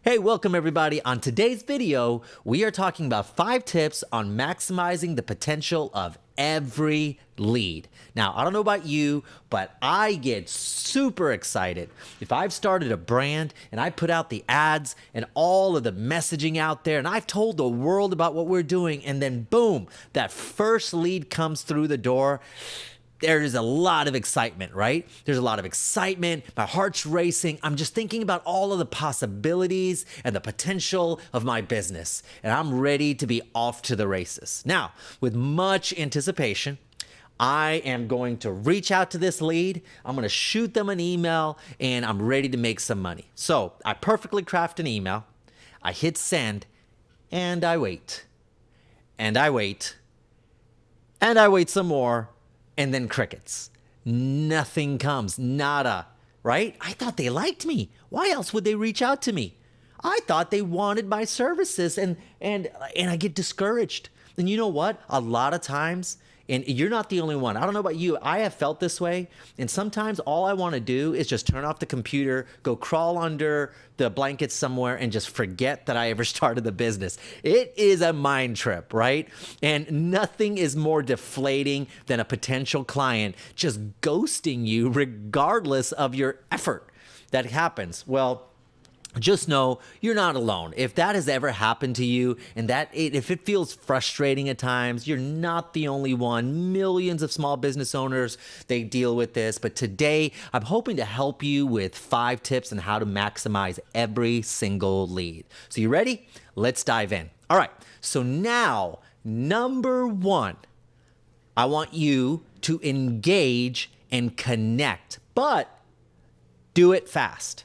Hey, welcome everybody. On today's video, we are talking about 5 tips on maximizing the potential of every lead. Now, I don't know about you, but I get super excited if I've started a brand and I put out the ads and all of the messaging out there and I've told the world about what we're doing, and then boom, that first lead comes through the door. There is a lot of excitement, right? There's a lot of excitement. My heart's racing. I'm just thinking about all of the possibilities and the potential of my business. And I'm ready to be off to the races. Now, with much anticipation, I am going to reach out to this lead. I'm going to shoot them an email and I'm ready to make some money. So I perfectly craft an email. I hit send and I wait. And I wait. And I wait some more. And then crickets. Nothing comes. Nada. Right? I thought they liked me. Why else would they reach out to me? I thought they wanted my services, and I get discouraged. And you know what? A lot of times, and you're not the only one. I don't know about you. I have felt this way. And sometimes all I want to do is just turn off the computer, go crawl under the blankets somewhere, and just forget that I ever started the business. It is a mind trip, right? And nothing is more deflating than a potential client just ghosting you regardless of your effort. That happens. Well, just know you're not alone. If that has ever happened to you, and if it feels frustrating at times, you're not the only one. Millions of small business owners, they deal with this. But today, I'm hoping to help you with 5 tips on how to maximize every single lead. So you ready? Let's dive in. All right. So now, number 1, I want you to engage and connect, but do it fast.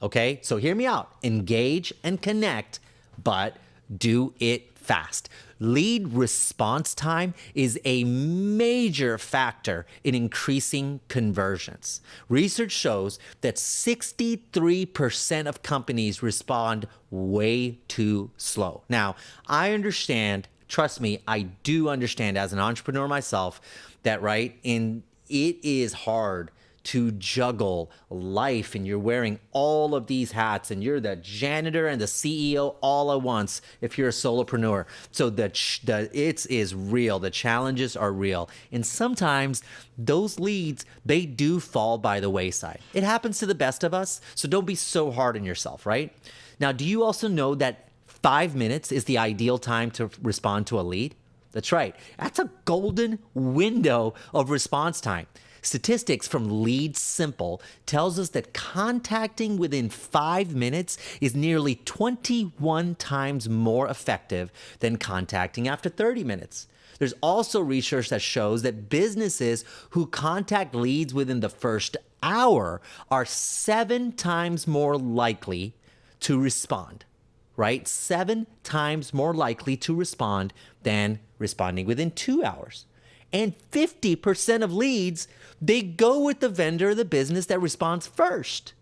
Okay, so hear me out. Engage and connect, but do it fast. Lead response time is a major factor in increasing conversions. Research shows that 63% of companies respond way too slow. Now, I understand, trust me, I do understand as an entrepreneur myself that, right, it is hard to juggle life, and you're wearing all of these hats, and you're the janitor and the CEO all at once if you're a solopreneur. So it is real. The challenges are real. And sometimes those leads, they do fall by the wayside. It happens to the best of us, so don't be so hard on yourself, right? Now, do you also know that 5 minutes is the ideal time to respond to a lead? That's right. That's a golden window of response time. Statistics from Lead Simple tells us that contacting within 5 minutes is nearly 21 times more effective than contacting after 30 minutes. There's also research that shows that businesses who contact leads within the first hour are 7 times more likely to respond, right? 7 times more likely to respond than responding within 2 hours. And 50% of leads, they go with the vendor or the business that responds first.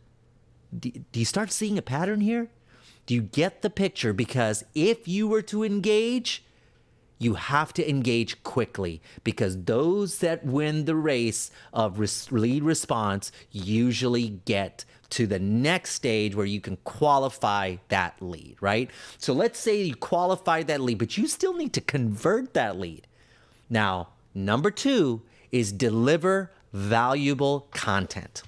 Do you start seeing a pattern here? Do you get the picture? Because if you were to engage, you have to engage quickly, because those that win the race of lead response usually get to the next stage where you can qualify that lead, right? So let's say you qualified that lead, but you still need to convert that lead. Now, number 2 is deliver valuable content.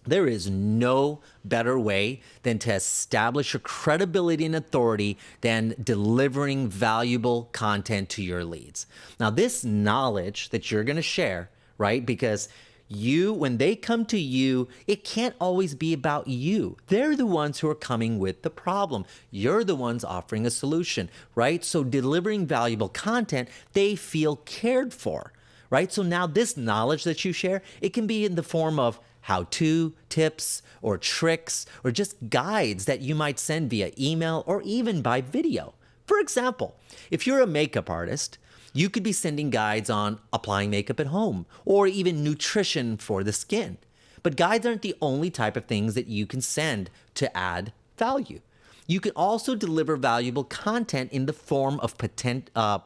There is no better way than to establish your credibility and authority than delivering valuable content to your leads. Now, this knowledge that you're going to share, right? Because when they come to you, it can't always be about you. They're the ones who are coming with the problem. You're the ones offering a solution, right? So delivering valuable content, they feel cared for, right? So now this knowledge that you share, it can be in the form of how-to tips or tricks or just guides that you might send via email or even by video. For example, if you're a makeup artist, you could be sending guides on applying makeup at home or even nutrition for the skin. But guides aren't the only type of things that you can send to add value. You can also deliver valuable content in the form of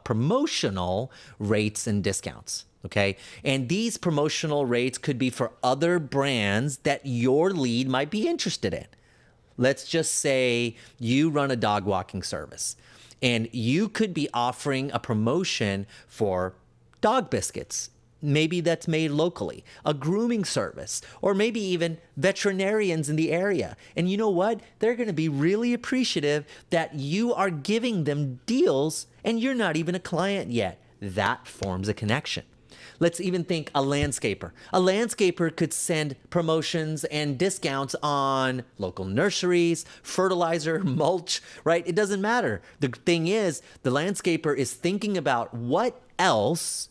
promotional rates and discounts. Okay. And these promotional rates could be for other brands that your lead might be interested in. Let's just say you run a dog walking service and you could be offering a promotion for dog biscuits. Maybe that's made locally, a grooming service, or maybe even veterinarians in the area. And you know what? They're going to be really appreciative that you are giving them deals and you're not even a client yet. That forms a connection. Let's even think a landscaper. A landscaper could send promotions and discounts on local nurseries, fertilizer, mulch, right? It doesn't matter. The thing is, the landscaper is thinking about what else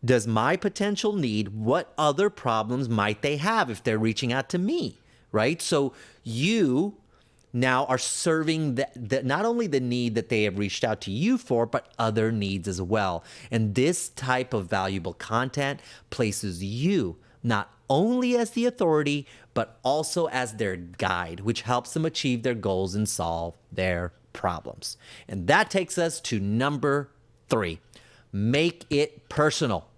does my potential need? What other problems might they have if they're reaching out to me, right? So you now are serving not only the need that they have reached out to you for, but other needs as well. And this type of valuable content places you not only as the authority, but also as their guide, which helps them achieve their goals and solve their problems. And that takes us to number 3. Make it personal.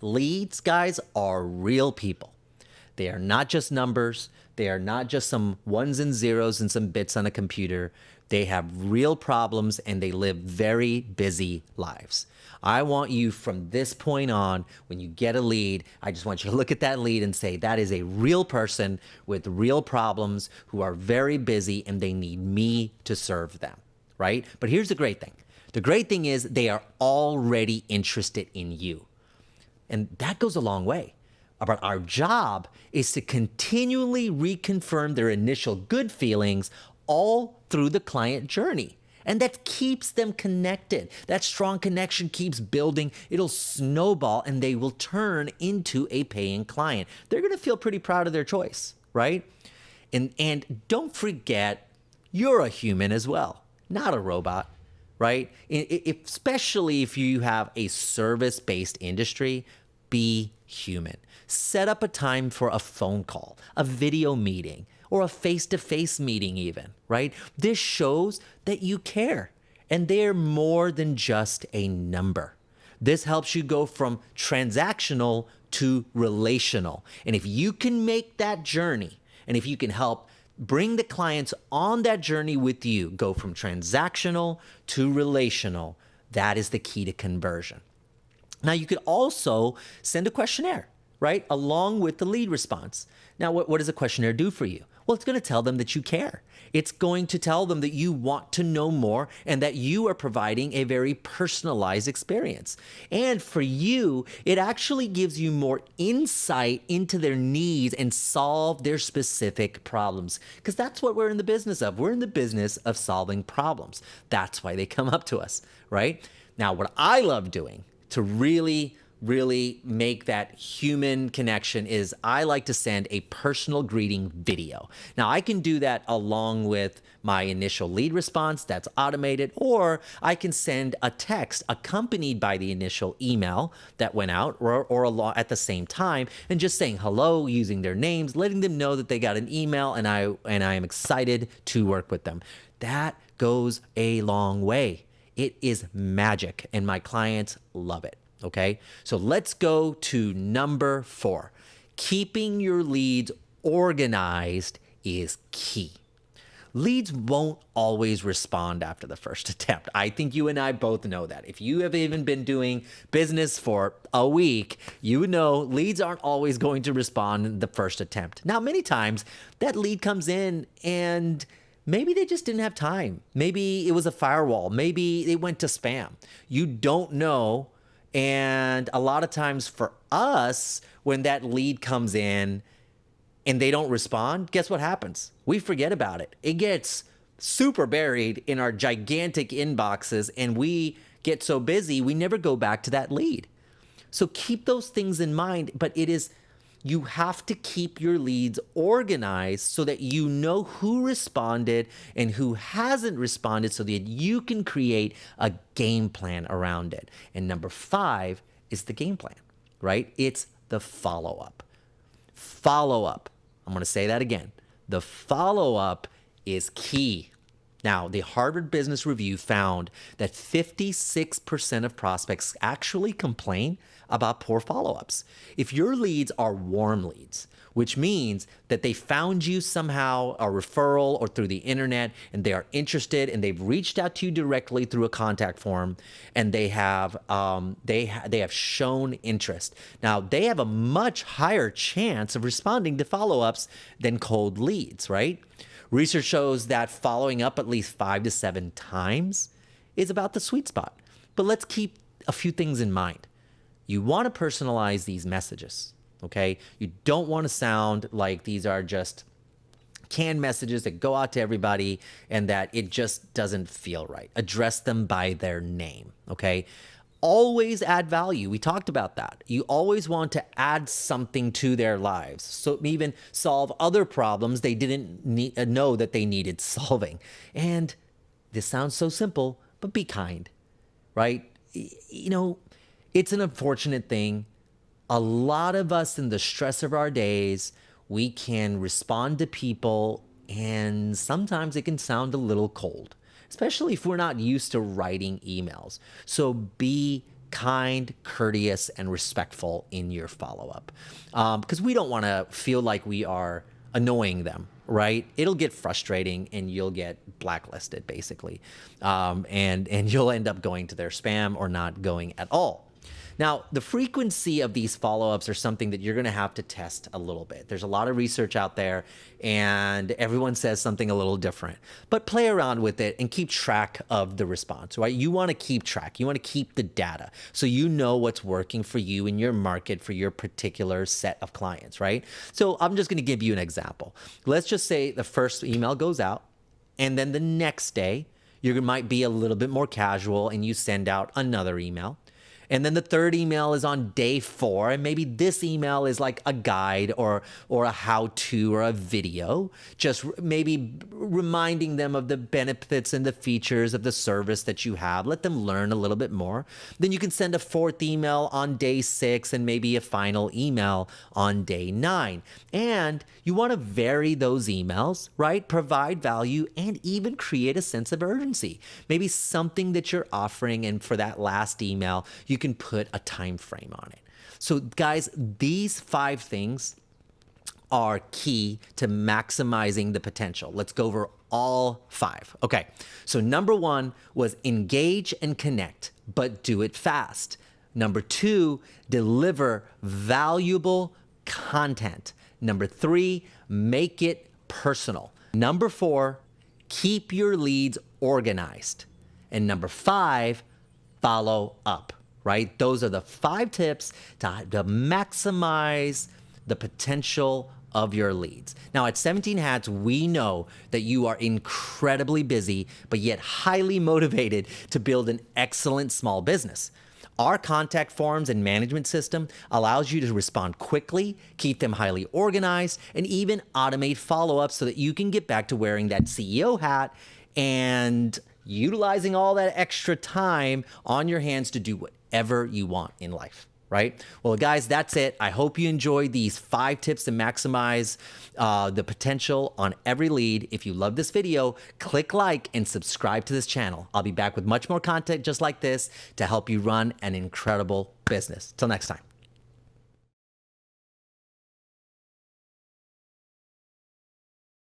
Leads, guys, are real people. They are not just numbers. They are not just some ones and zeros and some bits on a computer. They have real problems and they live very busy lives. I want you from this point on, when you get a lead, I just want you to look at that lead and say, that is a real person with real problems who are very busy and they need me to serve them, right? But here's the great thing. The great thing is they are already interested in you. And that goes a long way. But our job is to continually reconfirm their initial good feelings all through the client journey. And that keeps them connected. That strong connection keeps building. It'll snowball and they will turn into a paying client. They're going to feel pretty proud of their choice, right? And don't forget, you're a human as well, not a robot, right? Especially if you have a service-based industry, be human. Set up a time for a phone call, a video meeting, or a face-to-face meeting even, right? This shows that you care and they're more than just a number. This helps you go from transactional to relational. And if you can make that journey, and if you can help bring the clients on that journey with you, go from transactional to relational, that is the key to conversion. Now, you could also send a questionnaire, right, along with the lead response. Now, what does a questionnaire do for you? Well, it's going to tell them that you care. It's going to tell them that you want to know more and that you are providing a very personalized experience. And for you, it actually gives you more insight into their needs and solve their specific problems. Because that's what we're in the business of. We're in the business of solving problems. That's why they come up to us, right? Now, what I love doing to really make that human connection is I like to send a personal greeting video. Now, I can do that along with my initial lead response that's automated, or I can send a text accompanied by the initial email that went out or at the same time, and just saying hello using their names, letting them know that they got an email and I am excited to work with them. That goes a long way. It is magic and my clients love it. Okay, so let's go to number 4. Keeping your leads organized is key. Leads won't always respond after the first attempt. I think you and I both know that. If you have even been doing business for a week, you know leads aren't always going to respond in the first attempt. Now, many times that lead comes in and maybe they just didn't have time. Maybe it was a firewall. Maybe it went to spam. You don't know. And a lot of times for us, when that lead comes in and they don't respond, guess what happens? We forget about it. It gets super buried in our gigantic inboxes and we get so busy, we never go back to that lead. So keep those things in mind, but you have to keep your leads organized so that you know who responded and who hasn't responded so that you can create a game plan around it. And number 5 is the game plan, right? It's the follow-up. Follow-up. I'm going to say that again. The follow-up is key. Now, the Harvard Business Review found that 56% of prospects actually complain about poor follow-ups. If your leads are warm leads, which means that they found you somehow, a referral or through the internet, and they are interested and they've reached out to you directly through a contact form, and they have shown interest. Now, they have a much higher chance of responding to follow-ups than cold leads, right? Research shows that following up at least 5 to 7 times is about the sweet spot. But let's keep a few things in mind. You want to personalize these messages, okay? You don't want to sound like these are just canned messages that go out to everybody and that it just doesn't feel right. Address them by their name, okay? Always add value. We talked about that. You always want to add something to their lives. So even solve other problems they didn't know that they needed solving. And this sounds so simple, but be kind, right? You know, it's an unfortunate thing. A lot of us in the stress of our days, we can respond to people and sometimes it can sound a little cold, especially if we're not used to writing emails. So be kind, courteous, and respectful in your follow-up, because we don't want to feel like we are annoying them, right? It'll get frustrating and you'll get blacklisted, basically, and you'll end up going to their spam or not going at all. Now, the frequency of these follow-ups are something that you're going to have to test a little bit. There's a lot of research out there, and everyone says something a little different. But play around with it and keep track of the response, right? You want to keep track. You want to keep the data so you know what's working for you in your market for your particular set of clients, right? So I'm just going to give you an example. Let's just say the first email goes out, and then the next day, you might be a little bit more casual, and you send out another email. And then the third email is on day 4, and maybe this email is like a guide or a how-to or a video, just maybe reminding them of the benefits and the features of the service that you have. Let them learn a little bit more. Then you can send a 4th email on day 6 and maybe a final email on day 9. And you want to vary those emails, right? Provide value and even create a sense of urgency. Maybe something that you're offering, and for that last email, you can put a time frame on it. So guys, these 5 things are key to maximizing the potential. Let's go over all 5. Okay, so number 1 was engage and connect, but do it fast. Number 2, deliver valuable content. Number 3, make it personal. Number 4, keep your leads organized. And number 5, follow up. Right? Those are the 5 tips to maximize the potential of your leads. Now at 17 Hats, we know that you are incredibly busy, but yet highly motivated to build an excellent small business. Our contact forms and management system allows you to respond quickly, keep them highly organized, and even automate follow-ups so that you can get back to wearing that CEO hat and utilizing all that extra time on your hands to do whatever you want in life, right? Well, guys, that's it. I hope you enjoyed these 5 tips to maximize the potential on every lead. If you love this video, click like and subscribe to this channel. I'll be back with much more content just like this to help you run an incredible business. Till next time.